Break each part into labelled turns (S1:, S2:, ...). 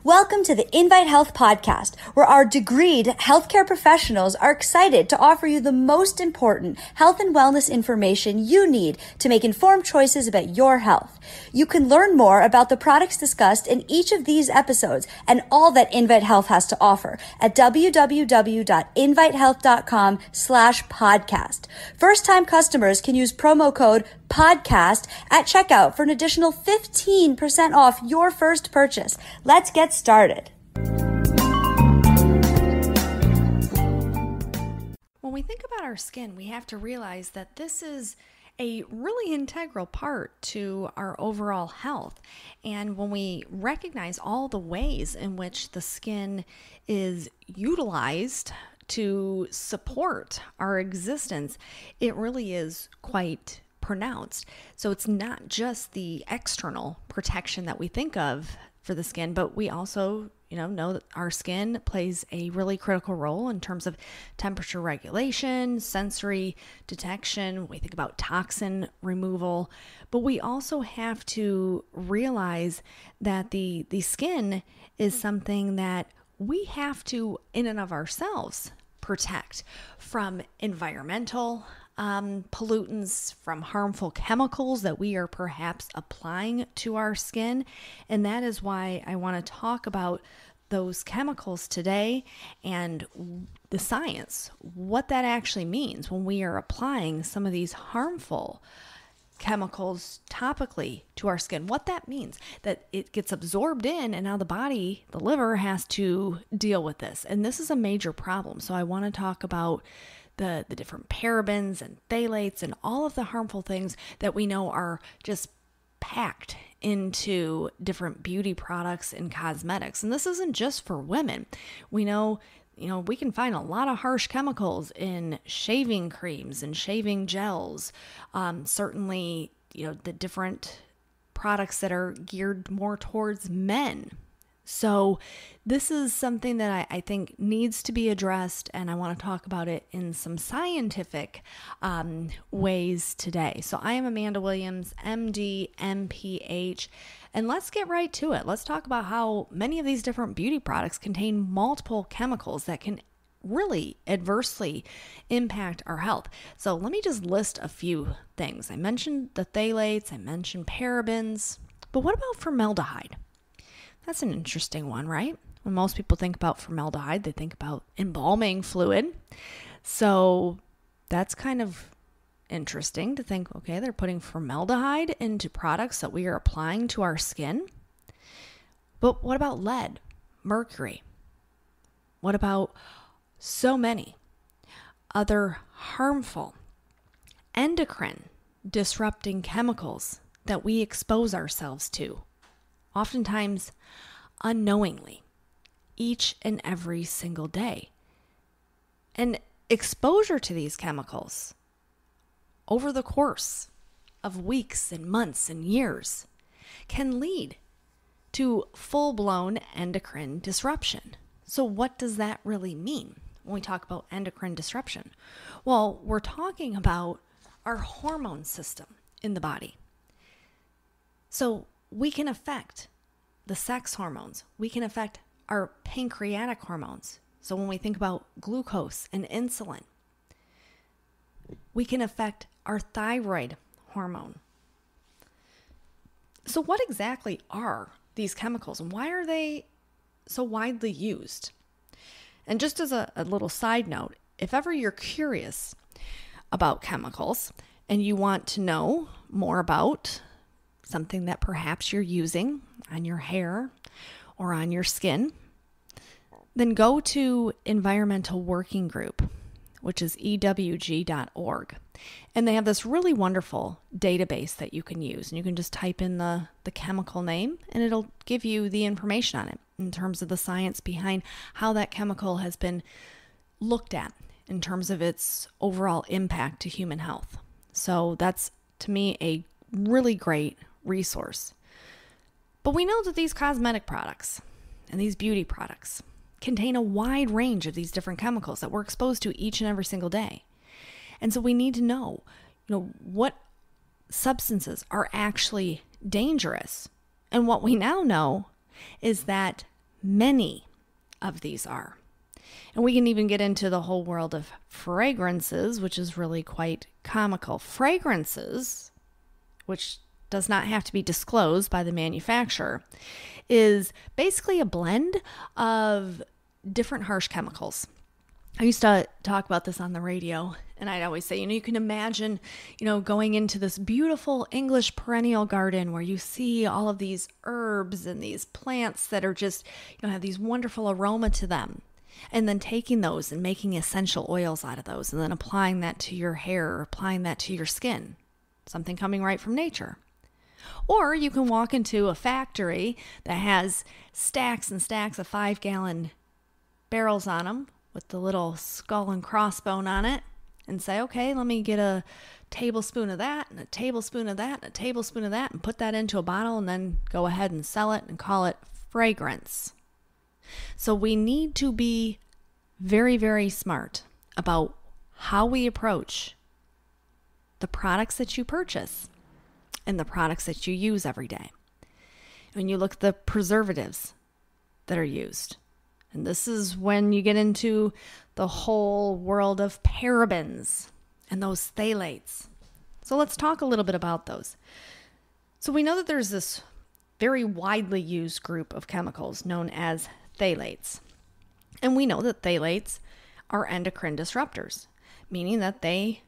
S1: Welcome to the Invite Health podcast, where our degreed healthcare professionals are excited to offer you the most important health and wellness information you need to make informed choices about your health. You can learn more about the products discussed in each of these episodes and all that Invite Health has to offer at www.invitehealth.com/podcast. First-time customers can use promo code podcast at checkout for an additional 15% off your first purchase. Let's get started.
S2: When we think about our skin, we have to realize that this is a really integral part to our overall health. And when we recognize all the ways in which the skin is utilized to support our existence, it really is quite pronounced. So it's not just the external protection that we think of for the skin, but we also, know that our skin plays a really critical role in terms of temperature regulation, sensory detection. We think about toxin removal, but we also have to realize that the skin is something that we have to, in and of ourselves, protect from environmental pollutants, from harmful chemicals that we are perhaps applying to our skin. And that is why I want to talk about those chemicals today and the science, what that actually means when we are applying some of these harmful chemicals topically to our skin, what that means, that it gets absorbed in and now the body, the liver, has to deal with this. And this is a major problem. So I want to talk about the different parabens and phthalates and all of the harmful things that we know are just packed into different beauty products and cosmetics. And this isn't just for women. We know, we can find a lot of harsh chemicals in shaving creams and shaving gels. Certainly, the different products that are geared more towards men. So this is something that I think needs to be addressed, and I want to talk about it in some scientific ways today. So I am Amanda Williams, MD, MPH, and let's get right to it. Let's talk about how many of these different beauty products contain multiple chemicals that can really adversely impact our health. So let me just list a few things. I mentioned the phthalates, I mentioned parabens, but what about formaldehyde? That's an interesting one, right? When most people think about formaldehyde, they think about embalming fluid. So that's kind of interesting to think, okay, they're putting formaldehyde into products that we are applying to our skin. But what about lead, mercury? What about so many other harmful endocrine disrupting chemicals that we expose ourselves to? Oftentimes unknowingly, each and every single day. And exposure to these chemicals over the course of weeks and months and years can lead to full-blown endocrine disruption. So what does that really mean when we talk about endocrine disruption? Well, we're talking about our hormone system in the body. So we can affect the sex hormones. We can affect our pancreatic hormones. So when we think about glucose and insulin, we can affect our thyroid hormone. So what exactly are these chemicals and why are they so widely used? And just as a little side note, if ever you're curious about chemicals and you want to know more about something that perhaps you're using on your hair or on your skin, then go to Environmental Working Group, which is ewg.org. And they have this really wonderful database that you can use. And you can just type in the chemical name and it'll give you the information on it in terms of the science behind how that chemical has been looked at in terms of its overall impact to human health. So that's, to me, a really great resource. But we know that these cosmetic products and these beauty products contain a wide range of these different chemicals that we're exposed to each and every single day. And so we need to know, what substances are actually dangerous. And what we now know is that many of these are. And we can even get into the whole world of fragrances, which is really quite comical. Fragrances, which does not have to be disclosed by the manufacturer, is basically a blend of different harsh chemicals. I used to talk about this on the radio, and I'd always say, you can imagine, going into this beautiful English perennial garden where you see all of these herbs and these plants that are just, have these wonderful aroma to them. And then taking those and making essential oils out of those and then applying that to your hair or applying that to your skin. Something coming right from nature. Or you can walk into a factory that has stacks and stacks of 5-gallon barrels on them with the little skull and crossbone on it and say, okay, let me get a tablespoon of that and a tablespoon of that and a tablespoon of that and put that into a bottle and then go ahead and sell it and call it fragrance. So we need to be very, very smart about how we approach the products that you purchase and the products that you use every day. When you look at the preservatives that are used, and this is when you get into the whole world of parabens and those phthalates. So let's talk a little bit about those. So we know that there's this very widely used group of chemicals known as phthalates. And we know that phthalates are endocrine disruptors, meaning that they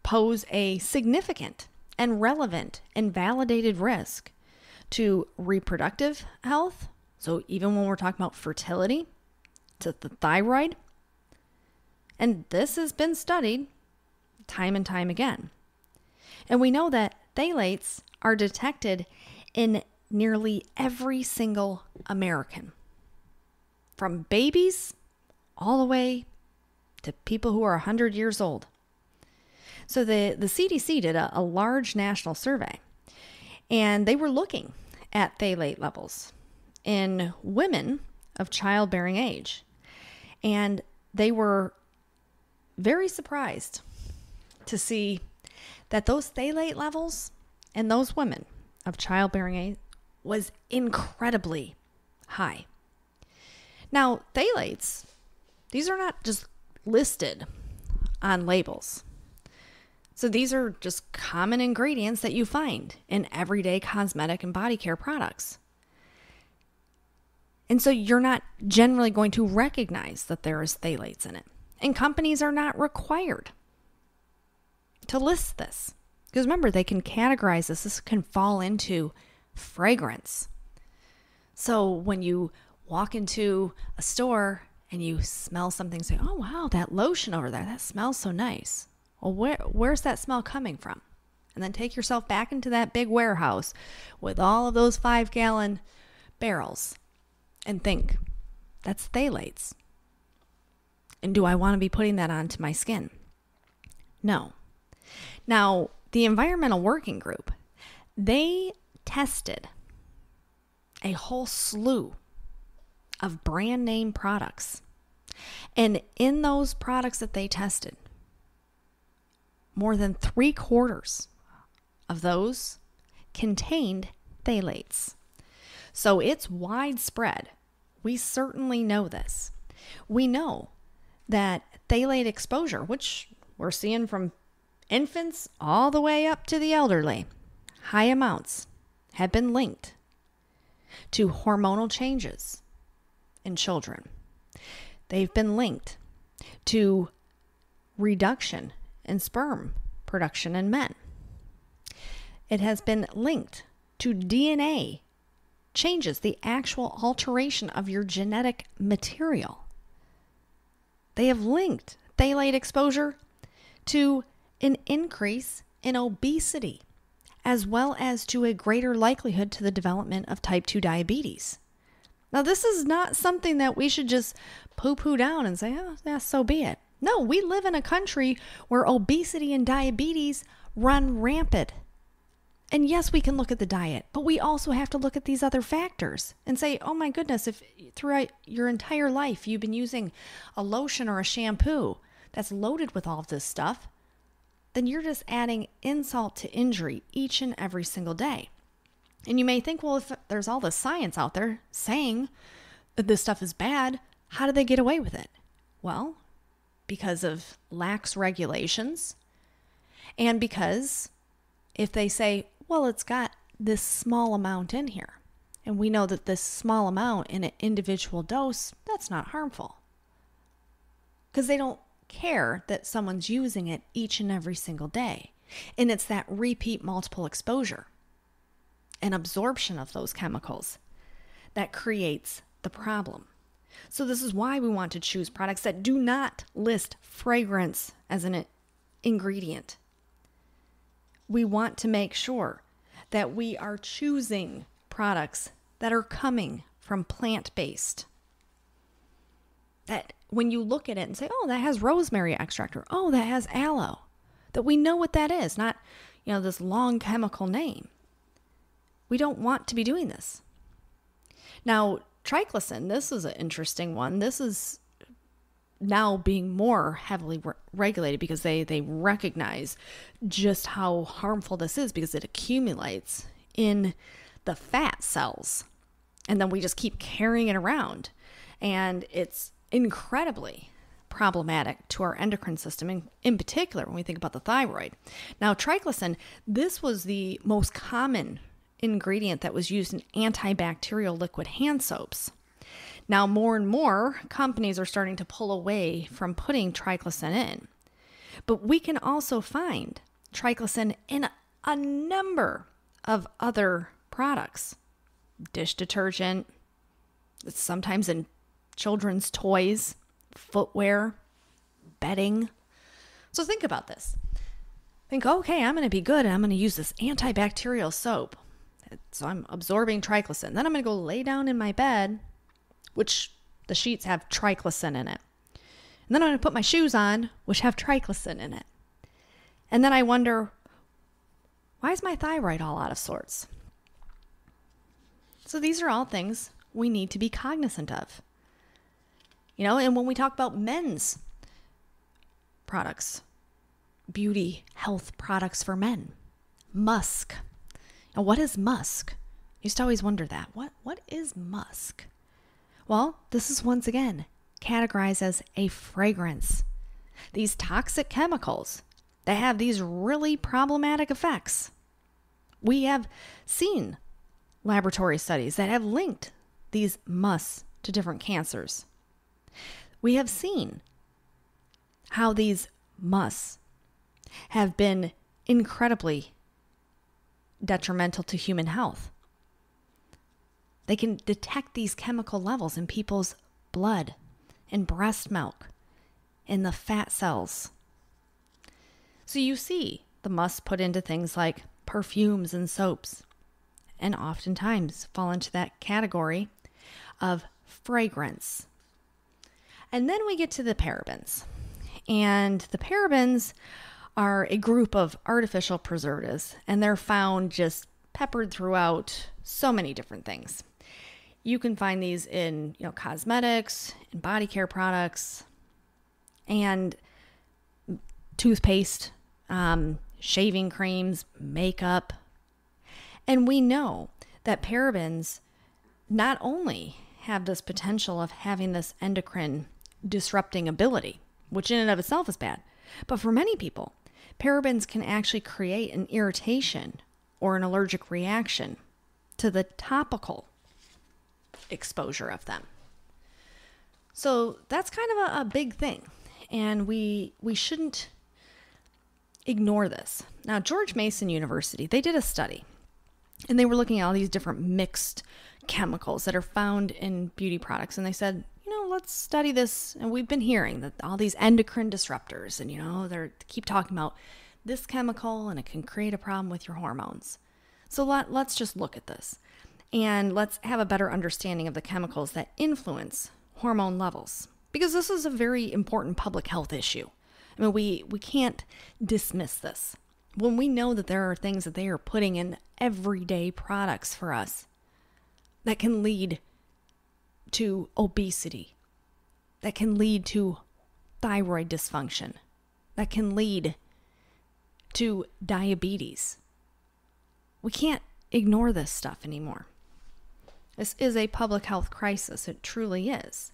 S2: pose a significant and relevant and validated risk to reproductive health. So even when we're talking about fertility, to the thyroid. And this has been studied time and time again. And we know that phthalates are detected in nearly every single American, from babies all the way to people who are 100 years old. So the CDC did a large national survey, and they were looking at phthalate levels in women of childbearing age. And they were very surprised to see that those phthalate levels in those women of childbearing age was incredibly high. Now, phthalates, these are not just listed on labels. So these are just common ingredients that you find in everyday cosmetic and body care products. And so you're not generally going to recognize that there is phthalates in it. And companies are not required to list this. Because remember, they can categorize this. This can fall into fragrance. So when you walk into a store and you smell something, say, oh, wow, that lotion over there, that smells so nice. Well, where's that smell coming from? And then take yourself back into that big warehouse with all of those 5-gallon barrels and think, that's phthalates. And do I want to be putting that onto my skin? No. Now, the Environmental Working Group, they tested a whole slew of brand name products. And in those products that they tested, more than 3/4 of those contained phthalates. So it's widespread. We certainly know this. We know that phthalate exposure, which we're seeing from infants all the way up to the elderly, high amounts have been linked to hormonal changes in children. They've been linked to reduction in sperm production in men. It has been linked to DNA changes, the actual alteration of your genetic material. They have linked phthalate exposure to an increase in obesity, as well as to a greater likelihood to the development of type 2 diabetes. Now, this is not something that we should just poo-poo down and say, oh, yeah, so be it. No, we live in a country where obesity and diabetes run rampant. And yes, we can look at the diet, but we also have to look at these other factors and say, oh my goodness, if throughout your entire life you've been using a lotion or a shampoo that's loaded with all of this stuff, then you're just adding insult to injury each and every single day. And you may think, well, if there's all the science out there saying this stuff is bad, how do they get away with it? Well, because of lax regulations, and because if they say, well, it's got this small amount in here, and we know that this small amount in an individual dose, that's not harmful. Because they don't care that someone's using it each and every single day. And it's that repeat multiple exposure and absorption of those chemicals that creates the problem. So this is why we want to choose products that do not list fragrance as an ingredient. We want to make sure that we are choosing products that are coming from plant-based. That when you look at it and say, oh, that has rosemary extract, or oh, that has aloe, that we know what that is, not, this long chemical name. We don't want to be doing this. Now, Triclosan, this is an interesting one. This is now being more heavily regulated because they recognize just how harmful this is, because it accumulates in the fat cells. And then we just keep carrying it around. And it's incredibly problematic to our endocrine system, in particular when we think about the thyroid. Now, Triclosan, this was the most common ingredient that was used in antibacterial liquid hand soaps. Now, more and more companies are starting to pull away from putting Triclosan in. But we can also find Triclosan in a number of other products. Dish detergent, it's sometimes in children's toys, footwear, bedding. So think about this. Think, okay, I'm going to be good and I'm going to use this antibacterial soap. So I'm absorbing Triclosan. Then I'm going to go lay down in my bed, which the sheets have Triclosan in it. And then I'm going to put my shoes on, which have Triclosan in it. And then I wonder, why is my thyroid all out of sorts? So these are all things we need to be cognizant of. And when we talk about men's products, beauty, health products for men, musk. Now, what is musk? I used to always wonder that. What is musk? Well, this is once again categorized as a fragrance. These toxic chemicals that have these really problematic effects. We have seen laboratory studies that have linked these musks to different cancers. We have seen how these musks have been incredibly detrimental to human health. They can detect these chemical levels in people's blood, in breast milk, in the fat cells. So you see the musks put into things like perfumes and soaps, and oftentimes fall into that category of fragrance. And then we get to the parabens. And the parabens are a group of artificial preservatives, and they're found just peppered throughout so many different things. You can find these in, cosmetics, in body care products, and toothpaste, shaving creams, makeup. And we know that parabens not only have this potential of having this endocrine disrupting ability, which in and of itself is bad, but for many people, parabens can actually create an irritation or an allergic reaction to the topical exposure of them. So that's kind of a big thing, and we shouldn't ignore this. Now, George Mason University, they did a study, and they were looking at all these different mixed chemicals that are found in beauty products, and they said, let's study this. And we've been hearing that all these endocrine disruptors, and they keep talking about this chemical and it can create a problem with your hormones. So let's just look at this, and let's have a better understanding of the chemicals that influence hormone levels, because this is a very important public health issue. I mean, we can't dismiss this. When we know that there are things that they are putting in everyday products for us that can lead to obesity, that can lead to thyroid dysfunction, that can lead to diabetes. We can't ignore this stuff anymore. This is a public health crisis. It truly is.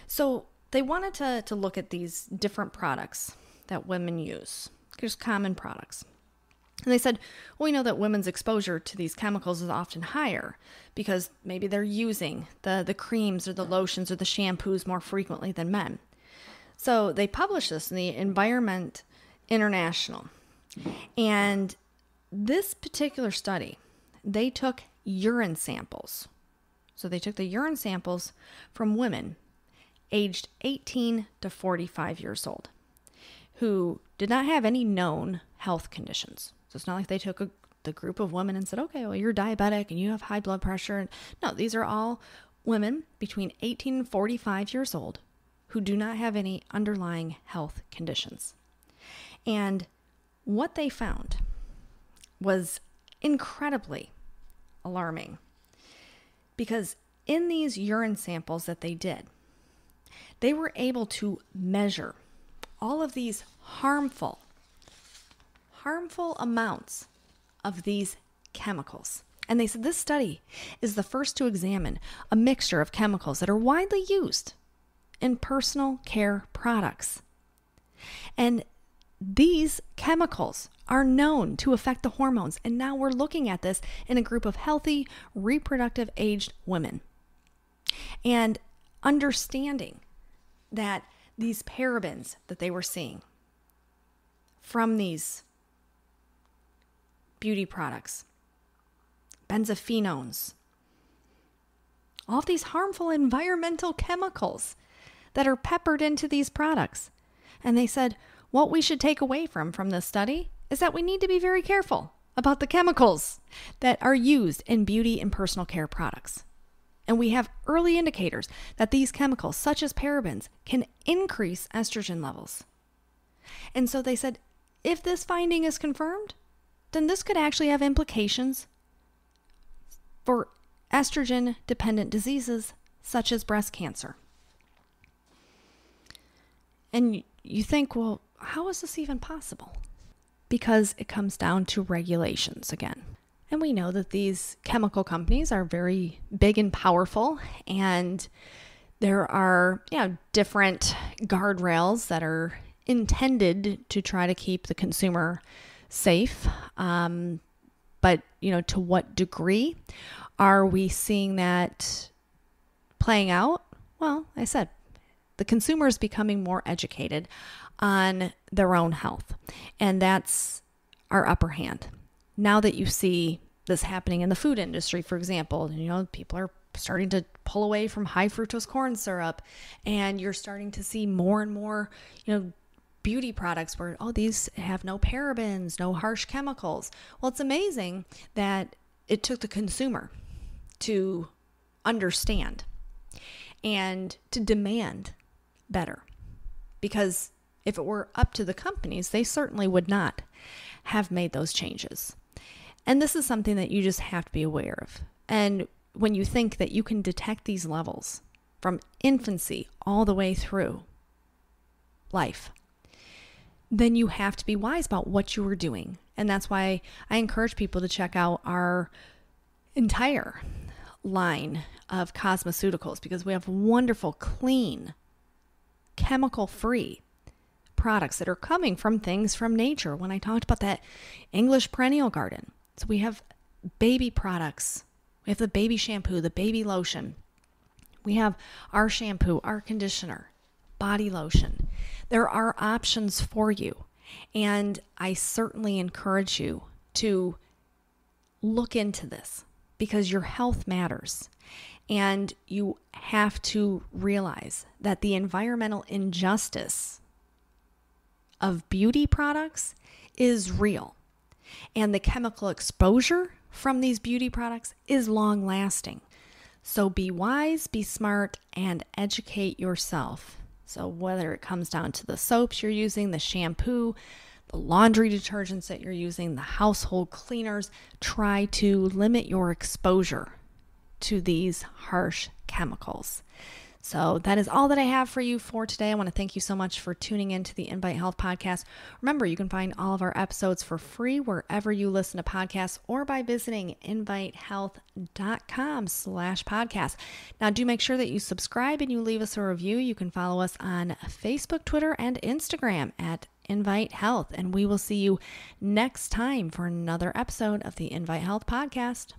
S2: So they wanted to look at these different products that women use, just common products. And they said, well, we know that women's exposure to these chemicals is often higher because maybe they're using the creams or the lotions or the shampoos more frequently than men. So they published this in the Environment International. And this particular study, they took urine samples. So they took the urine samples from women aged 18 to 45 years old who did not have any known health conditions. So it's not like they took the group of women and said, okay, well, you're diabetic and you have high blood pressure. No, these are all women between 18 and 45 years old who do not have any underlying health conditions. And what they found was incredibly alarming because in these urine samples that they did, they were able to measure all of these harmful amounts of these chemicals. And they said this study is the first to examine a mixture of chemicals that are widely used in personal care products. And these chemicals are known to affect the hormones. And now we're looking at this in a group of healthy, reproductive aged women. And understanding that these parabens that they were seeing from these beauty products, benzophenones, all of these harmful environmental chemicals that are peppered into these products. And they said, what we should take away from this study is that we need to be very careful about the chemicals that are used in beauty and personal care products. And we have early indicators that these chemicals, such as parabens, can increase estrogen levels. And so they said, if this finding is confirmed, then this could actually have implications for estrogen-dependent diseases such as breast cancer. And you think, well, how is this even possible? Because it comes down to regulations again. And we know that these chemical companies are very big and powerful, and there are, different guardrails that are intended to try to keep the consumer safe. But, to what degree are we seeing that playing out? Well, I said, the consumer is becoming more educated on their own health, and that's our upper hand. Now that you see this happening in the food industry, for example, people are starting to pull away from high fructose corn syrup, and you're starting to see more and more, beauty products where, these have no parabens, no harsh chemicals. Well, it's amazing that it took the consumer to understand and to demand better. Because if it were up to the companies, they certainly would not have made those changes. And this is something that you just have to be aware of. And when you think that you can detect these levels from infancy all the way through life, then you have to be wise about what you are doing. And that's why I encourage people to check out our entire line of cosmeceuticals, because we have wonderful, clean, chemical-free products that are coming from things from nature. When I talked about that English perennial garden, so we have baby products. We have the baby shampoo, the baby lotion. We have our shampoo, our conditioner, body lotion. There are options for you. And I certainly encourage you to look into this because your health matters. And you have to realize that the environmental injustice of beauty products is real. And the chemical exposure from these beauty products is long lasting. So be wise, be smart, and educate yourself. So whether it comes down to the soaps you're using, the shampoo, the laundry detergents that you're using, the household cleaners, try to limit your exposure to these harsh chemicals. So that is all that I have for you for today. I want to thank you so much for tuning into the Invite Health podcast. Remember, you can find all of our episodes for free wherever you listen to podcasts or by visiting invitehealth.com/podcast. Now, do make sure that you subscribe and you leave us a review. You can follow us on Facebook, Twitter, and Instagram at Invite Health. And we will see you next time for another episode of the Invite Health podcast.